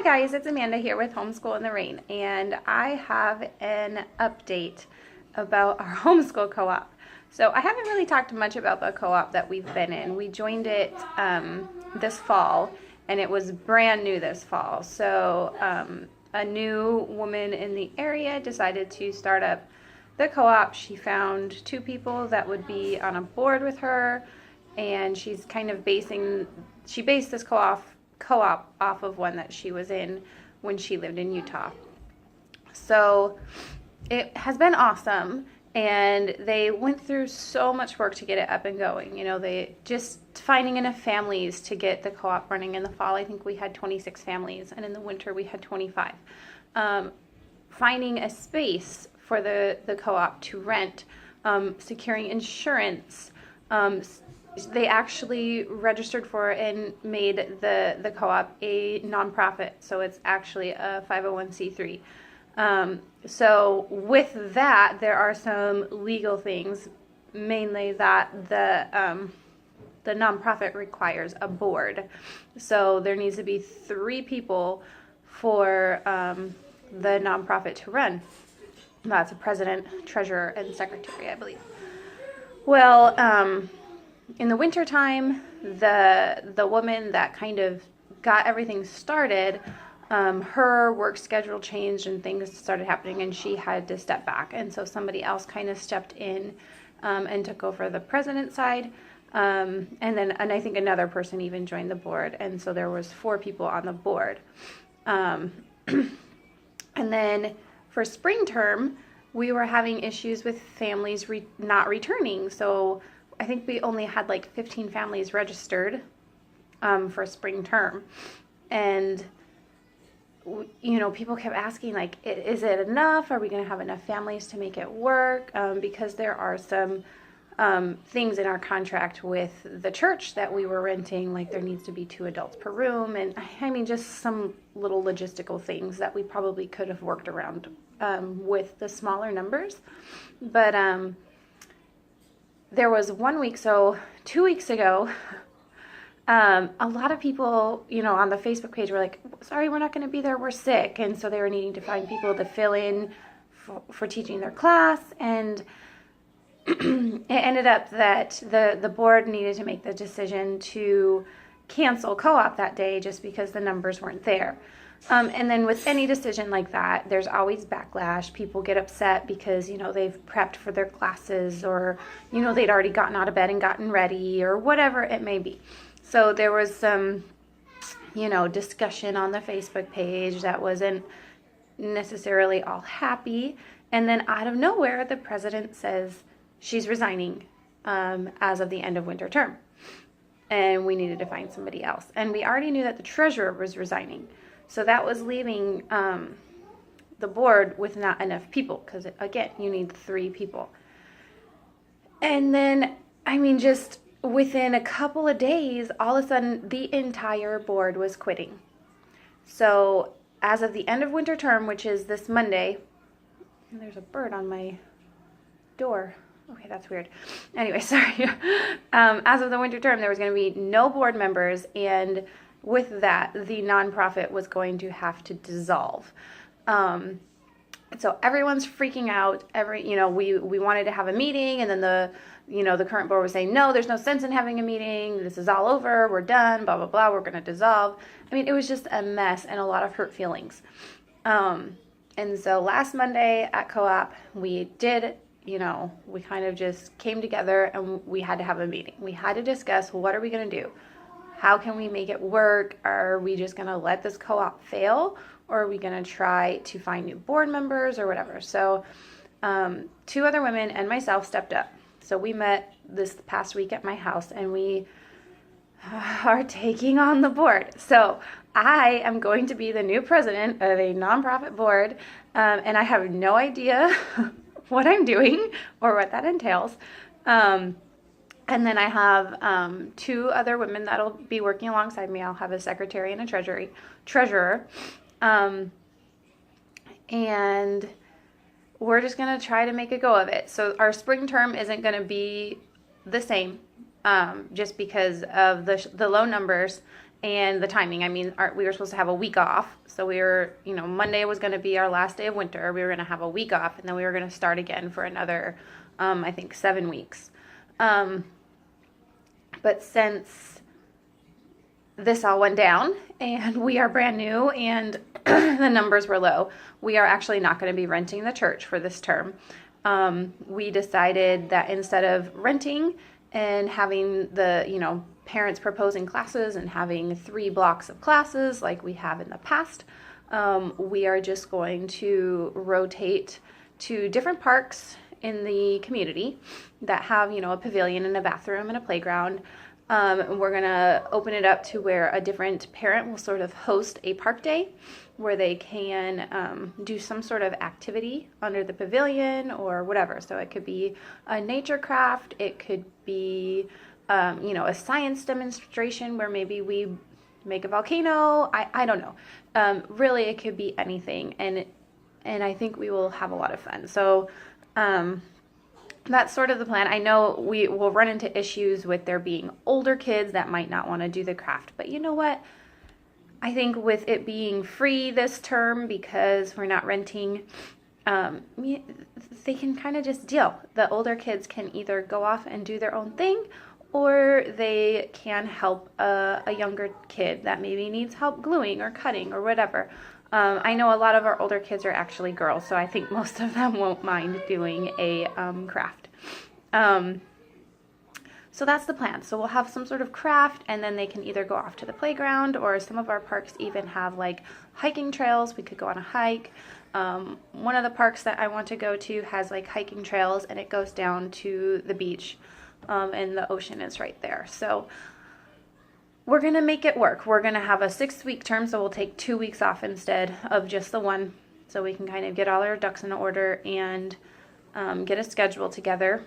guys, it's Amanda here with Homeschool in the Rain, and I have an update about our homeschool co-op. So I haven't really talked much about the co-op that we've been in. We joined it this fall, and it was brand new this fall. So a new woman in the area decided to start up the co-op. She found two people that would be on a board with her, and she's kind of based this co-op off of one that she was in when she lived in Utah. So it has been awesome, and they went through so much work to get it up and going. You know, they just finding enough families to get the co-op running. In the fall, I think we had 26 families, and in the winter we had 25. Finding a space for the co-op to rent, securing insurance. They actually registered for and made the co-op a nonprofit, so it's actually a 501c3. So with that, there are some legal things, mainly that the nonprofit requires a board. So there needs to be 3 people for the nonprofit to run. That's a president, treasurer, and secretary, I believe. Well, in the wintertime, the woman that kind of got everything started, her work schedule changed and things started happening, and she had to step back. And so somebody else kind of stepped in and took over the president side. And I think another person even joined the board. And so there was 4 people on the board. And then for spring term, we were having issues with families not returning. So I think we only had like 15 families registered for spring term. And, you know, people kept asking, like, is it enough? Are we going to have enough families to make it work? Because there are some things in our contract with the church that we were renting, like there needs to be 2 adults per room. And I mean, just some little logistical things that we probably could have worked around with the smaller numbers. But there was 1 week, so 2 weeks ago, a lot of people, you know, on the Facebook page were like, sorry, we're not going to be there, we're sick. And so they were needing to find people to fill in for teaching their class. And it ended up that the board needed to make the decision to cancel co-op that day just because the numbers weren't there. And then with any decision like that, there's always backlash. People get upset because, you know, they've prepped for their classes, or, you know, they'd already gotten out of bed and gotten ready, or whatever it may be. So there was some, you know, discussion on the Facebook page that wasn't necessarily all happy. And then out of nowhere, the president says she's resigning as of the end of winter term. And we needed to find somebody else. And we already knew that the treasurer was resigning. So that was leaving the board with not enough people, because, again, you need 3 people. And then, I mean, just within a couple of days, all of a sudden, the entire board was quitting. So as of the end of winter term, which is this Monday, and there's a bird on my door. Okay, that's weird. Anyway, sorry. As of the winter term, there was going to be no board members, and with that, the nonprofit was going to have to dissolve. So everyone's freaking out. We wanted to have a meeting, and then the current board was saying, no, there's no sense in having a meeting. This is all over. We're done. Blah, blah, blah. We're going to dissolve. I mean, it was just a mess and a lot of hurt feelings. And so last Monday at co-op, we kind of just came together and we had to have a meeting. We had to discuss, what are we going to do? How can we make it work? Are we just going to let this co-op fail? Or are we going to try to find new board members or whatever? So 2 other women and myself stepped up. So we met this past week at my house, and we are taking on the board. So I am going to be the new president of a nonprofit board, and I have no idea what I'm doing or what that entails. And then I have 2 other women that'll be working alongside me. I'll have a secretary and a treasurer. And we're just going to try to make a go of it. So our spring term isn't going to be the same, just because of the low numbers and the timing. I mean, we were supposed to have a week off. So we were, Monday was going to be our last day of winter. We were going to have a week off, and then we were going to start again for another, I think, 7 weeks. But since this all went down and we are brand new and the numbers were low, we are actually not going to be renting the church for this term. We decided that instead of renting and having the, parents proposing classes and having 3 blocks of classes like we have in the past, we are just going to rotate to different parks in the community that have, a pavilion and a bathroom and a playground. We're going to open it up to where a different parent will sort of host a park day where they can do some sort of activity under the pavilion or whatever. So it could be a nature craft. It could be, a science demonstration where maybe we make a volcano. I don't know. Really, it could be anything. And I think we will have a lot of fun. So that's sort of the plan. I know we will run into issues with there being older kids that might not want to do the craft. But you know what? I think with it being free this term, because we're not renting, they can kind of just deal. The older kids can either go off and do their own thing, or they can help a younger kid that maybe needs help gluing or cutting or whatever. I know a lot of our older kids are actually girls, so I think most of them won't mind doing a craft. So that's the plan. So we'll have some sort of craft, and then they can either go off to the playground, or some of our parks even have like hiking trails. We could go on a hike. One of the parks that I want to go to has like hiking trails, and it goes down to the beach, and the ocean is right there. So we're going to make it work. We're going to have a 6-week term, so we'll take 2 weeks off instead of just the one, so we can kind of get all our ducks in order and get a schedule together.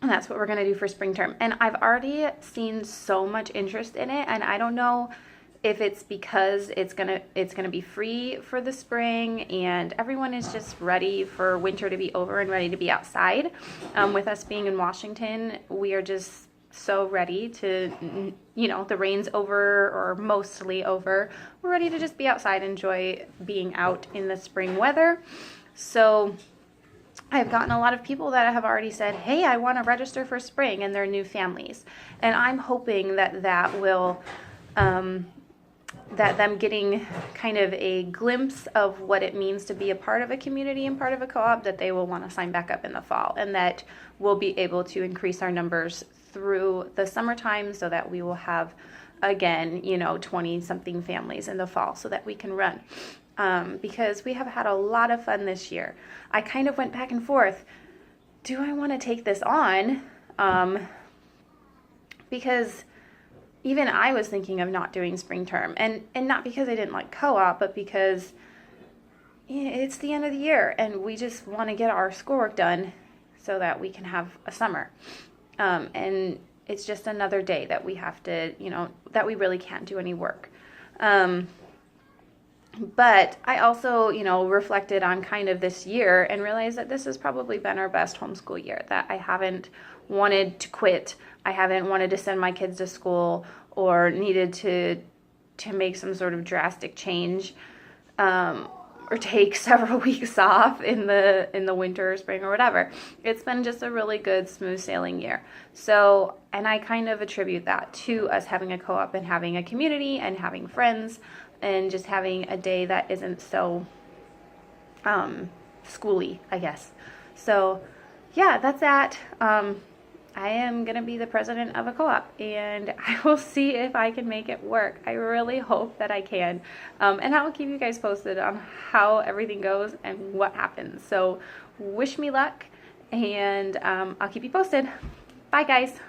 And that's what we're going to do for spring term. And I've already seen so much interest in it, and I don't know if it's because it's gonna be free for the spring and everyone is just ready for winter to be over and ready to be outside. With us being in Washington, we are just so ready to, the rain's over or mostly over. We're ready to just be outside, enjoy being out in the spring weather. So I've gotten a lot of people that have already said, hey, I want to register for spring, and their new families. And I'm hoping that will, that them getting kind of a glimpse of what it means to be a part of a community and part of a co-op, that they will want to sign back up in the fall, and that we'll be able to increase our numbers through the summertime so that we will have, again, 20-something families in the fall so that we can run. Because we have had a lot of fun this year. I kind of went back and forth. Do I want to take this on? Because even I was thinking of not doing spring term, and not because I didn't like co-op, but because it's the end of the year and we just want to get our schoolwork done so that we can have a summer. And it's just another day that we have to, that we really can't do any work. But I also, reflected on kind of this year and realized that this has probably been our best homeschool year, that I haven't wanted to quit. I haven't wanted to send my kids to school or needed to make some sort of drastic change, or take several weeks off in the winter or spring or whatever. It's been just a really good, smooth sailing year. So, and I kind of attribute that to us having a co-op and having a community and having friends and just having a day that isn't so schooly, I guess. So yeah, that's that. I am going to be the president of a co-op, and I will see if I can make it work. I really hope that I can. And I will keep you guys posted on how everything goes and what happens. So wish me luck, and I'll keep you posted. Bye, guys.